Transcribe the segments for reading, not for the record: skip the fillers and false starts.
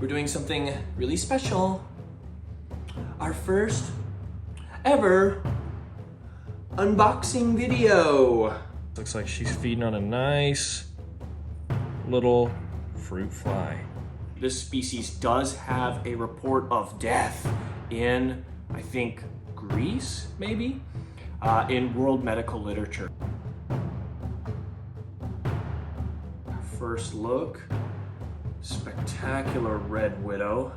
we're doing something really special. Our first ever unboxing video. Looks like she's feeding on a nice little fruit fly. This species does have a report of death in, I think, Greece, maybe, in world medical literature. First look, spectacular red widow.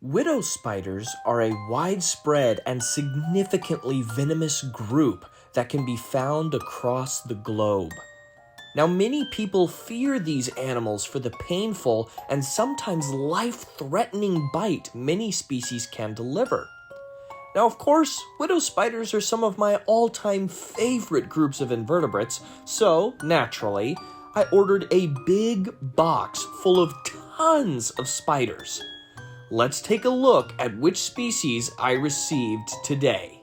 Widow spiders are a widespread and significantly venomous group that can be found across the globe. Now, many people fear these animals for the painful and sometimes life-threatening bite many species can deliver. Now, of course, widow spiders are some of my all-time favorite groups of invertebrates, so, naturally, I ordered a big box full of tons of spiders. Let's take a look at which species I received today.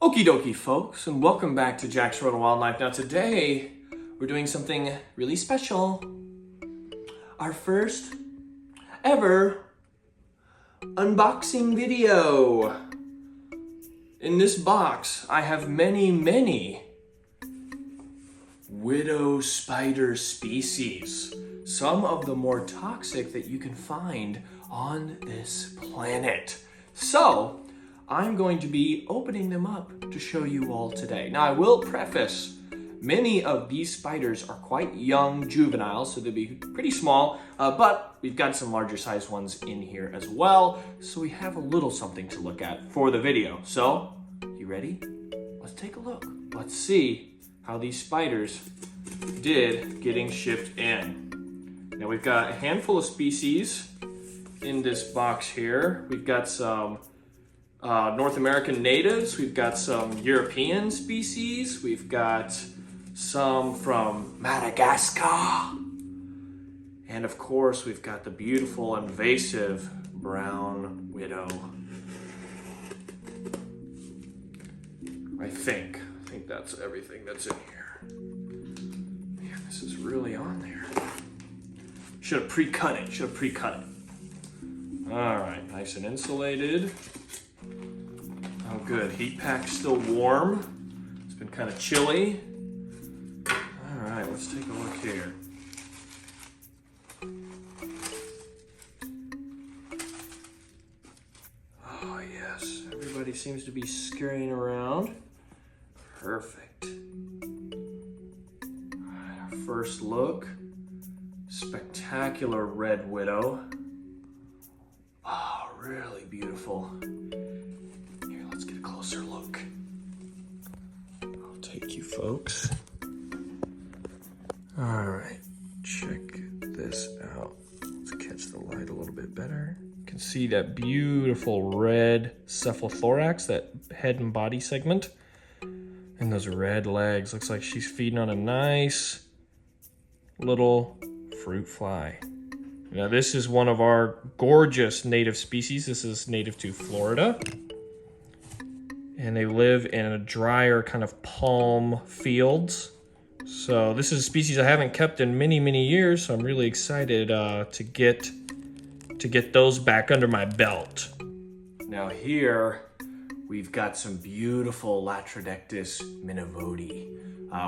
Okie dokie, folks, and welcome back to Jack's World of Wildlife. Now today, we're doing something really special. Our first ever unboxing video. In this box, I have many widow spider species. Some of the more toxic that you can find on this planet. So, I'm going to be opening them up to show you all today. Now, I will preface, many of these spiders are quite young juveniles, so they'll be pretty small, but we've got some larger sized ones in here as well, so we have a little something to look at for the video. So, you ready? Let's take a look. Let's see how these spiders did getting shipped in. Now we've got a handful of species in this box here. We've got some North American natives. We've got some European species. We've got some from Madagascar. And of course, we've got the beautiful invasive brown widow. I think that's everything that's in here. Man, this is really on there. Should have pre-cut it. All right, nice and insulated. Oh, good. Heat pack's still warm. It's been kind of chilly. All right, let's take a look here. Oh, yes. Everybody seems to be scurrying around. Perfect. All right, our first look. Spectacular red widow. Oh, really beautiful. Here, let's get a closer look. I'll take you folks. All right, check this out. Let's catch the light a little bit better. You can see that beautiful red cephalothorax, that head and body segment. And those red legs. Looks like she's feeding on a nice little fruit fly. Now this is one of our gorgeous native species. This is native to Florida. And they live in a drier kind of palm fields. So this is a species I haven't kept in many years, so I'm really excited to get those back under my belt. Now here we've got some beautiful Latrodectus minivoti,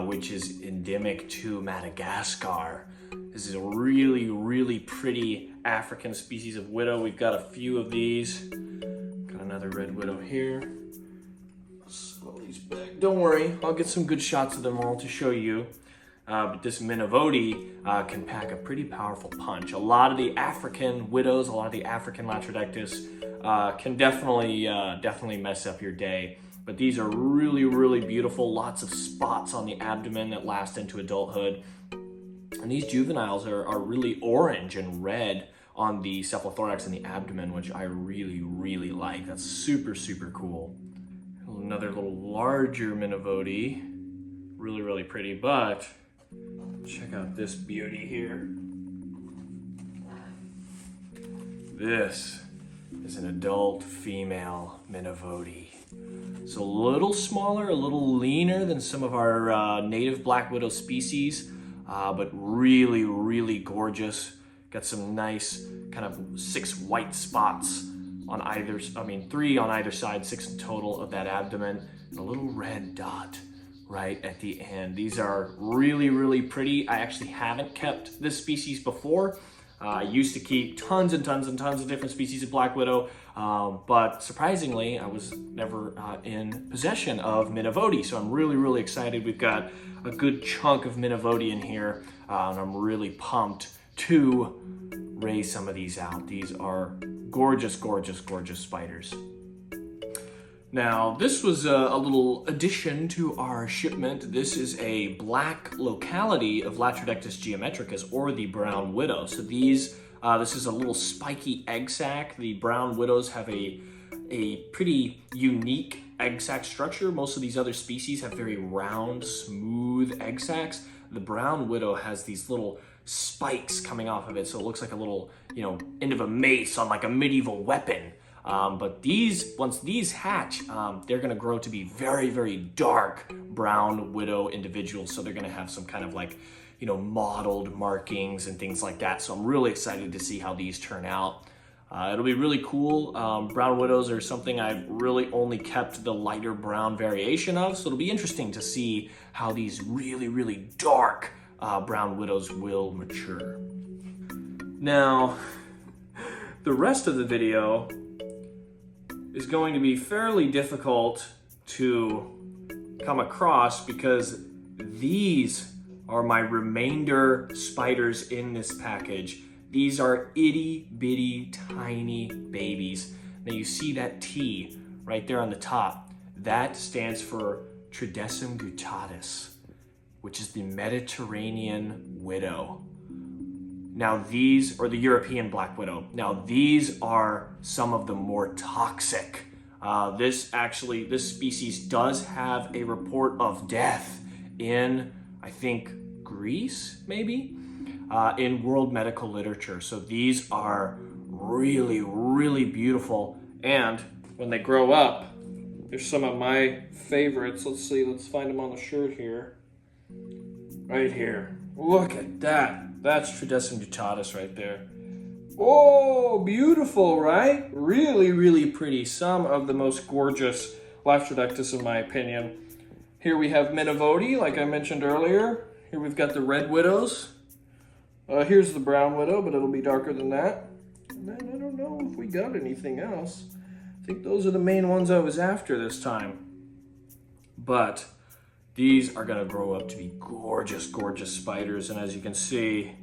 which is endemic to Madagascar. This is a really pretty African species of widow. We've got a few of these. Got another red widow here. Slow these back. Don't worry, I'll get some good shots of them all to show you. But this minivoti can pack a pretty powerful punch. A lot of the African widows, a lot of the African Latrodectus can definitely mess up your day. But these are really beautiful. Lots of spots on the abdomen that last into adulthood. And these juveniles are really orange and red on the cephalothorax and the abdomen, which I really like. That's super cool. Another little larger minivoti. Really pretty, but check out this beauty here. This is an adult female Minavoti. So a little smaller, a little leaner than some of our native black widow species, but really, really gorgeous. Got some nice kind of 6 white spots on either, 3 on either side, 6 in total of that abdomen, and a little red dot right at the end. These are really, really pretty. I actually haven't kept this species before. I used to keep tons and tons and tons of different species of black widow, but surprisingly, I was never in possession of Minavoti. So I'm really, really excited. We've got a good chunk of Minavoti in here, and I'm really pumped to raise some of these out. These are gorgeous, gorgeous, gorgeous spiders. Now, this was a little addition to our shipment. This is a black locality of Latrodectus geometricus, or the brown widow. So this is a little spiky egg sac. The brown widows have a pretty unique egg sac structure. Most of these other species have very round, smooth egg sacs. The brown widow has these little spikes coming off of it, so it looks like a little, end of a mace on like a medieval weapon. But once these hatch, they're gonna grow to be very, very dark brown widow individuals. So they're gonna have some kind of like, mottled markings and things like that. So I'm really excited to see how these turn out. It'll be really cool. Brown widows are something I've really only kept the lighter brown variation of. So it'll be interesting to see how these really, really dark brown widows will mature. Now, the rest of the video is going to be fairly difficult to come across because these are my remainder spiders in this package. These are itty bitty tiny babies. Now you see that T right there on the top. That stands for Tridecim guttatus, which is the Mediterranean widow. Now these, or the European black widow. Now these are some of the more toxic. This species does have a report of death in, I think, Greece, maybe, in world medical literature. So these are really, really beautiful. And when they grow up, there's some of my favorites. Let's see, let's find them on the shirt here. Right here. Look at that. That's Tridecim guttatus right there. Oh, beautiful, right? Really, really pretty. Some of the most gorgeous Latrodectus, in my opinion. Here we have Minavoti, like I mentioned earlier. Here we've got the red widows. Here's the brown widow, but it'll be darker than that. And then I don't know if we got anything else. I think those are the main ones I was after this time. But these are gonna grow up to be gorgeous, gorgeous spiders. And as you can see,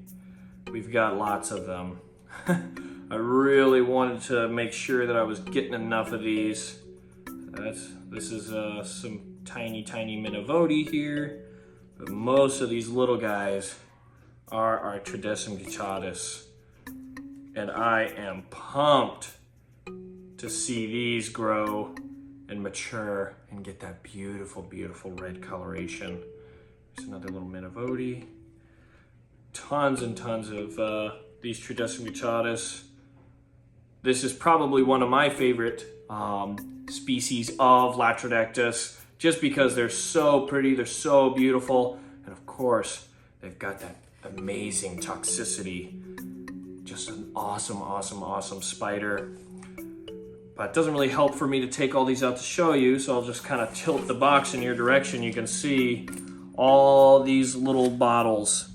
we've got lots of them. I really wanted to make sure that I was getting enough of these. This is some tiny, tiny Minavoti here. But most of these little guys are our Tridecim guttatus. And I am pumped to see these grow and mature and get that beautiful, beautiful red coloration. There's another little Minavoti. Tons and tons of these Tridecim guttatus. This is probably one of my favorite species of Latrodectus, just because they're so pretty, they're so beautiful, and of course, they've got that amazing toxicity. Just an awesome, awesome, awesome spider. But it doesn't really help for me to take all these out to show you, so I'll just kind of tilt the box in your direction. You can see all these little bottles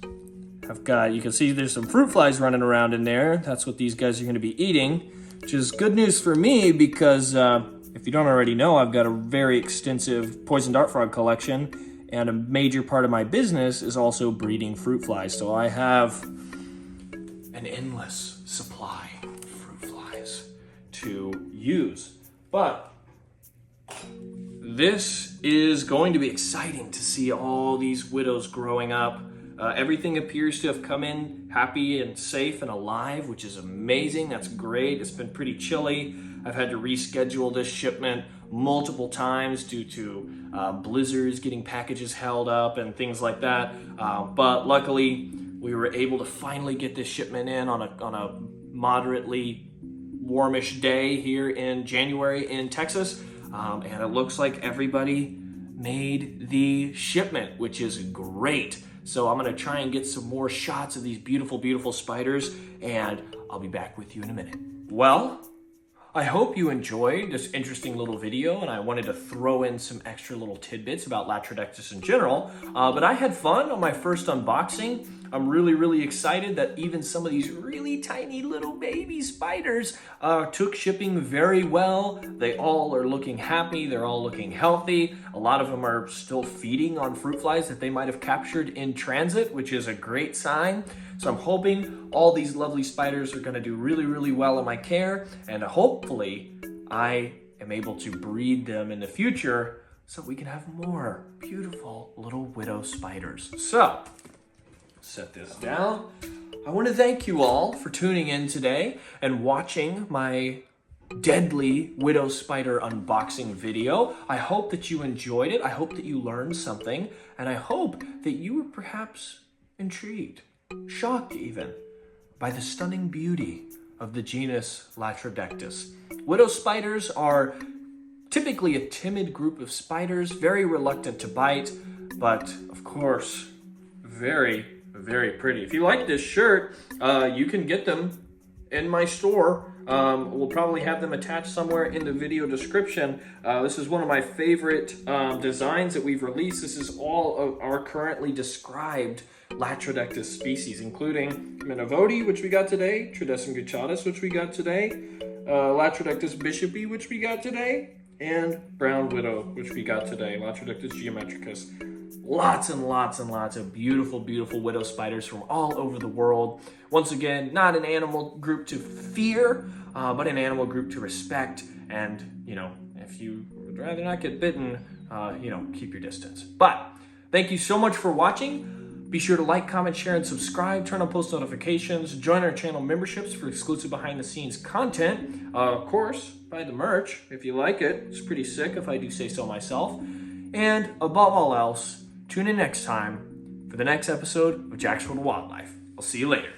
have got, you can see there's some fruit flies running around in there. That's what these guys are going to be eating, which is good news for me because if you don't already know, I've got a very extensive poison dart frog collection, and a major part of my business is also breeding fruit flies. So I have an endless supply of fruit flies to use. But this is going to be exciting to see all these widows growing up. Everything appears to have come in happy and safe and alive, which is amazing. That's great. It's been pretty chilly. I've had to reschedule this shipment multiple times due to blizzards, getting packages held up and things like that. But luckily, we were able to finally get this shipment in on a moderately warmish day here in January in Texas. And it looks like everybody made the shipment, which is great. So I'm gonna try and get some more shots of these beautiful, beautiful spiders, and I'll be back with you in a minute. Well, I hope you enjoyed this interesting little video, and I wanted to throw in some extra little tidbits about Latrodectus in general, but I had fun on my first unboxing. I'm really, really excited that even some of these really tiny little baby spiders took shipping very well. They all are looking happy. They're all looking healthy. A lot of them are still feeding on fruit flies that they might have captured in transit, which is a great sign. So I'm hoping all these lovely spiders are going to do really, really well in my care, and hopefully I am able to breed them in the future so we can have more beautiful little widow spiders. So, set this down. I want to thank you all for tuning in today and watching my deadly widow spider unboxing video. I hope that you enjoyed it. I hope that you learned something, and I hope that you were perhaps intrigued, shocked even, by the stunning beauty of the genus Latrodectus. Widow spiders are typically a timid group of spiders, very reluctant to bite, but of course, very, very pretty. If you like this shirt, you can get them in my store. We'll probably have them attached somewhere in the video description. This is one of my favorite designs that we've released. This is all of our currently described Latrodectus species, including Minavodi, which we got today, Tridescum guttatus, which we got today, Latrodectus bishopi, which we got today, and brown widow, which we got today, Latrodectus geometricus. Lots and lots and lots of beautiful, beautiful widow spiders from all over the world. Once again, not an animal group to fear, but an animal group to respect. And, you know, if you would rather not get bitten, you know, keep your distance. But thank you so much for watching. Be sure to like, comment, share, and subscribe. Turn on post notifications. Join our channel memberships for exclusive behind-the-scenes content. Of course, buy the merch if you like it. It's pretty sick, if I do say so myself. And above all else, tune in next time for the next episode of Jack's World of Wildlife. I'll see you later.